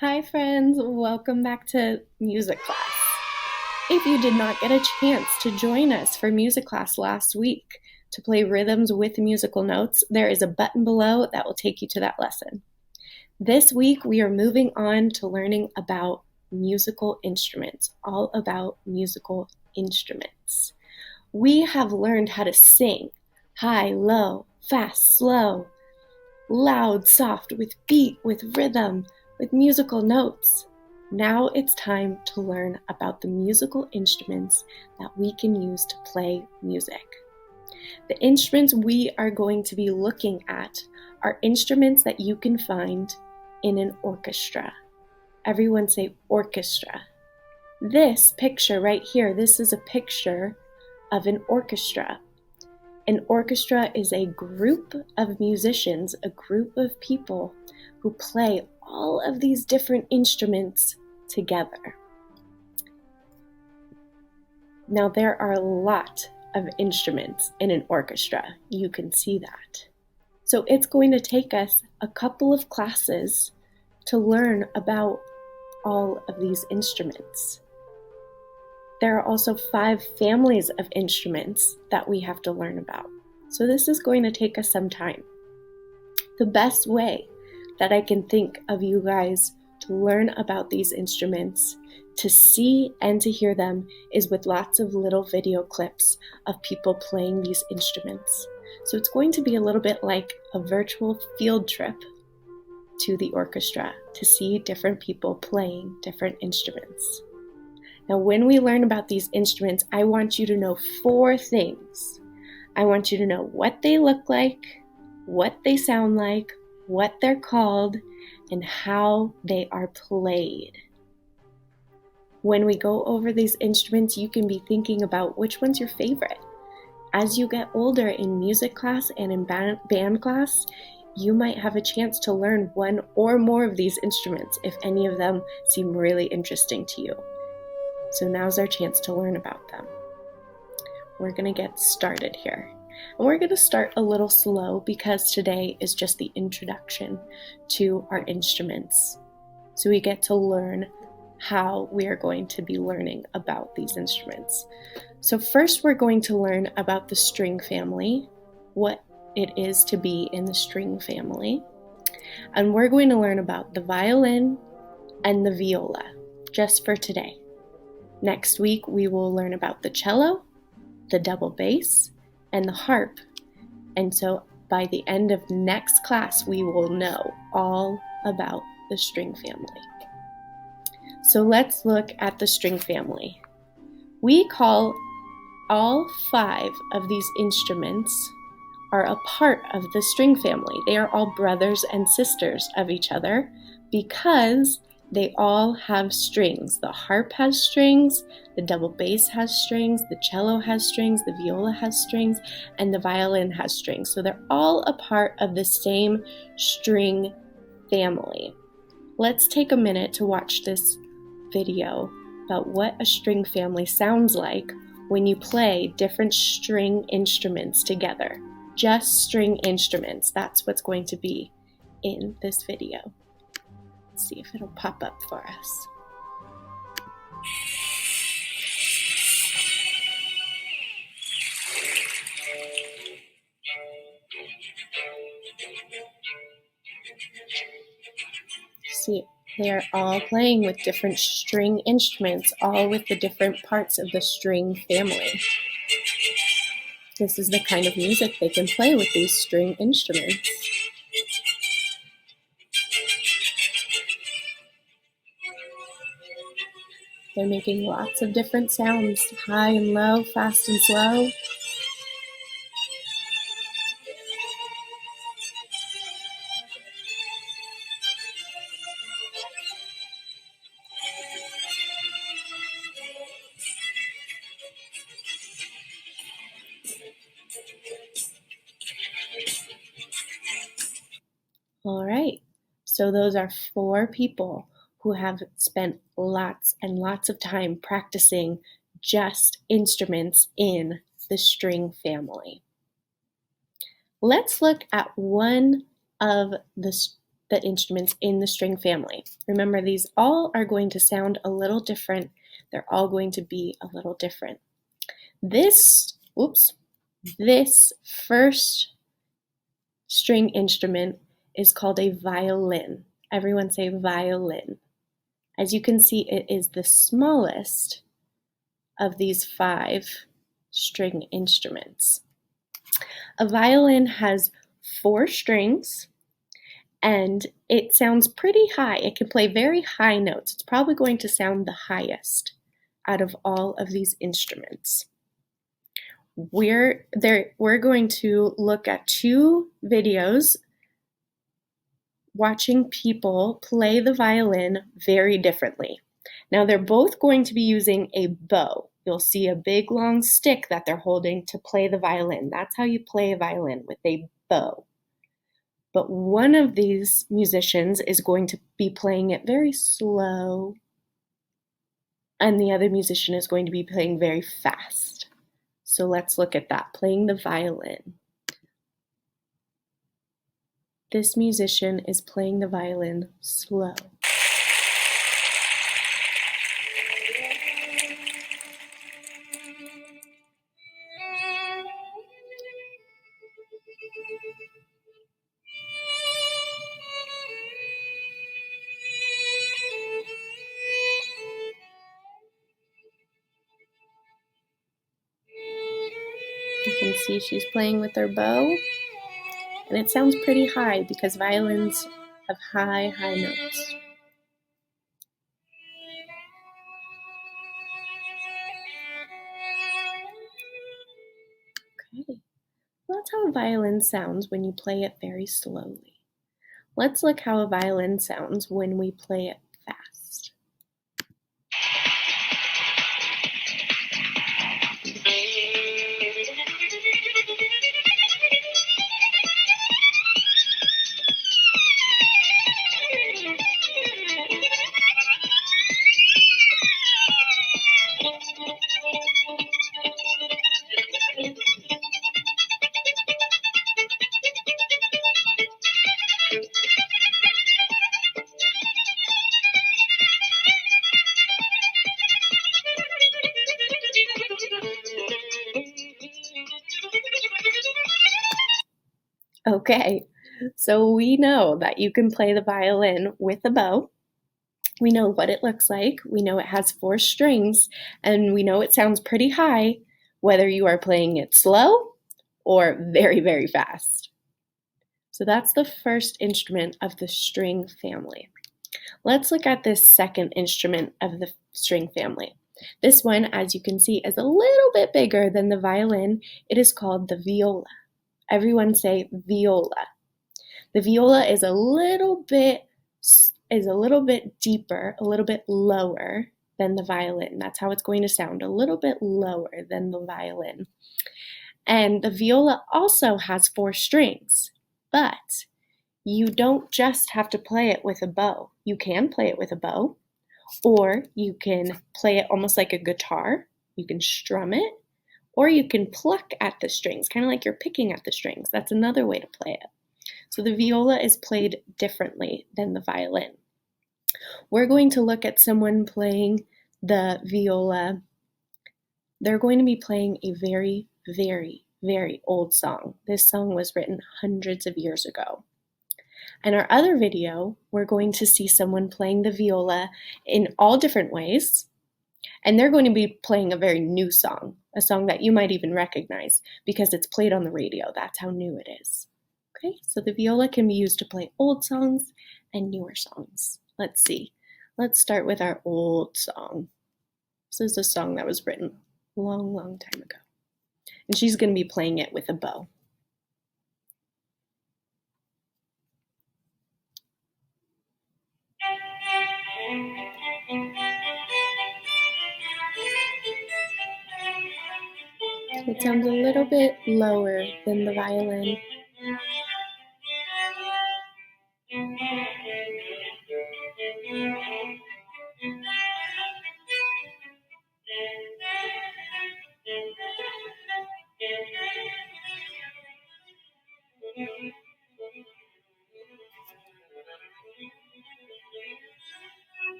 Hi friends, welcome back to music class. If you did not get a chance to join us for music class last week to play rhythms with musical notes, there is a button below that will take you to that lesson. This week we are moving on to learning about musical instruments, all about musical instruments. We have learned how to sing, high, low, fast, slow, loud, soft, with beat, with rhythm, with musical notes. Now it's time to learn about the musical instruments that we can use to play music. The instruments we are going to be looking at are instruments that you can find in an orchestra. Everyone say orchestra. This picture right here, this is a picture of an orchestra. An orchestra is a group of musicians, a group of people who play all of these different instruments together. Now, there are a lot of instruments in an orchestra. You can see that. So it's going to take us a couple of classes to learn about all of these instruments. There are also 5 families of instruments that we have to learn about. So this is going to take us some time. The best way that I can think of you guys to learn about these instruments, to see and to hear them, is with lots of little video clips of people playing these instruments. So it's going to be a little bit like a virtual field trip to the orchestra to see different people playing different instruments. Now, when we learn about these instruments, I want you to know 4 things. I want you to know what they look like, what they sound like, what they're called, and how they are played. When we go over these instruments, you can be thinking about which one's your favorite. As you get older in music class and in band class, you might have a chance to learn one or more of these instruments if any of them seem really interesting to you. So now's our chance to learn about them. We're going to get started here. And we're going to start a little slow because today is just the introduction to our instruments. So we get to learn how we are going to be learning about these instruments. So first we're going to learn about the string family, what it is to be in the string family. And we're going to learn about the violin and the viola, just for today. Next week, we will learn about the cello, the double bass, and the harp. And so by the end of next class, we will know all about the string family. So let's look at the string family. We call all 5 of these instruments are a part of the string family. They are all brothers and sisters of each other because they all have strings. The harp has strings, the double bass has strings, the cello has strings, the viola has strings, and the violin has strings. So they're all a part of the same string family. Let's take a minute to watch this video about what a string family sounds like when you play different string instruments together. Just string instruments. That's what's going to be in this video. Let's see if it'll pop up for us. See, they are all playing with different string instruments, all with the different parts of the string family. This is the kind of music they can play with these string instruments. They're making lots of different sounds, high and low, fast and slow. All right, so those are 4 people who have spent lots and lots of time practicing just instruments in the string family. Let's look at one of the the instruments in the string family. Remember, these all are going to sound a little different. They're all going to be a little different. This first string instrument is called a violin. Everyone say violin. As you can see, it is the smallest of these 5 string instruments. A violin has 4 strings, and it sounds pretty high. It can play very high notes. It's probably going to sound the highest out of all of these instruments. We're going to look at 2 videos watching people play the violin very differently. Now they're both going to be using a bow. You'll see a big long stick that they're holding to play the violin. That's how you play a violin, with a bow. But one of these musicians is going to be playing it very slow, and the other musician is going to be playing very fast. So let's look at that, playing the violin. This musician is playing the violin slow. You can see she's playing with her bow, and it sounds pretty high because violins have high notes. Okay, well, that's how a violin sounds when you play it very slowly. Let's look how a violin sounds when we play it fast. Okay, so we know that you can play the violin with a bow. We know what it looks like. We know it has 4 strings, and we know it sounds pretty high, whether you are playing it slow or very, very fast. So that's the first instrument of the string family. Let's look at this second instrument of the string family. This one, as you can see, is a little bit bigger than the violin. It is called the viola. Everyone say viola. The viola is a little bit deeper, a little bit lower than the violin. That's how it's going to sound, a little bit lower than the violin. And the viola also has 4 strings, but you don't just have to play it with a bow. You can play it with a bow, or you can play it almost like a guitar. You can strum it, or you can pluck at the strings, kind of like you're picking at the strings. That's another way to play it. So the viola is played differently than the violin. We're going to look at someone playing the viola. They're going to be playing a very, very, very old song. This song was written hundreds of years ago. In our other video, we're going to see someone playing the viola in all different ways, and they're going to be playing a very new song, a song that you might even recognize because it's played on the radio. That's how new it is. Okay, so the viola can be used to play old songs and newer songs. Let's see. Let's start with our old song. This is a song that was written a long, long time ago. And she's going to be playing it with a bow. It sounds a little bit lower than the violin.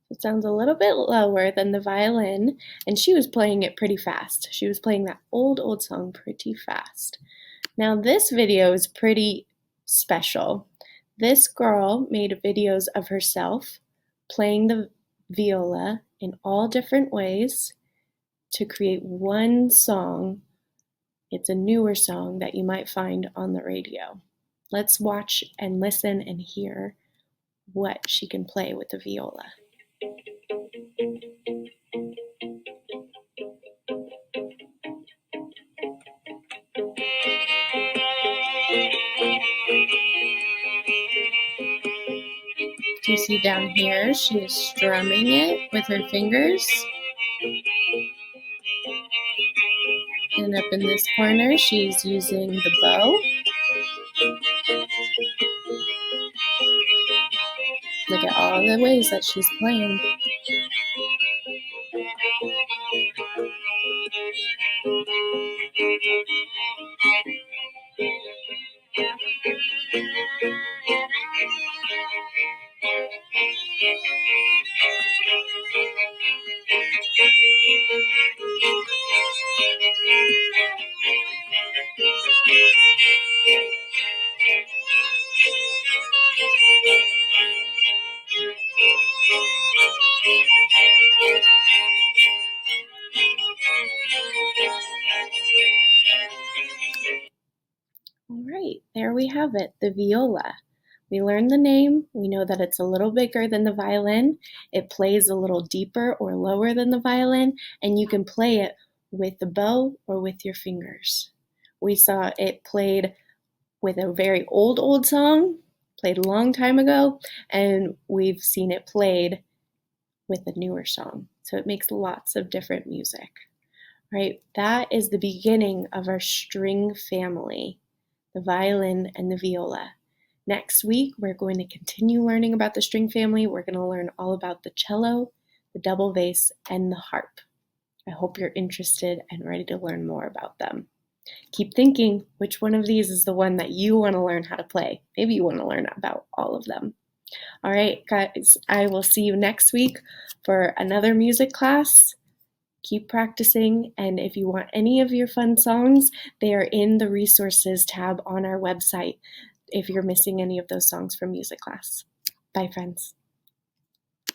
It sounds a little bit lower than the violin, and she was playing it pretty fast. She was playing that old song pretty fast. Now this video is pretty special. This girl made videos of herself playing the viola in all different ways to create one song. It's a newer song that you might find on the radio. Let's watch and listen and hear what she can play with the viola. Do you see down here, she is strumming it with her fingers. And up in this corner, she's using the bow. Look at all the ways that she's playing. All right, there we have it, the viola. We learned the name. We know that it's a little bigger than the violin. It plays a little deeper or lower than the violin, and you can play it with the bow or with your fingers. We saw it played with a very old song, played a long time ago, and we've seen it played with a newer song. So it makes lots of different music, right? That is the beginning of our string family, the violin and the viola. Next week, we're going to continue learning about the string family. We're going to learn all about the cello, the double bass, and the harp. I hope you're interested and ready to learn more about them. Keep thinking, which one of these is the one that you want to learn how to play? Maybe you want to learn about all of them. All right, guys, I will see you next week for another music class. Keep practicing, and if you want any of your fun songs, they are in the resources tab on our website if you're missing any of those songs from music class. Bye, friends.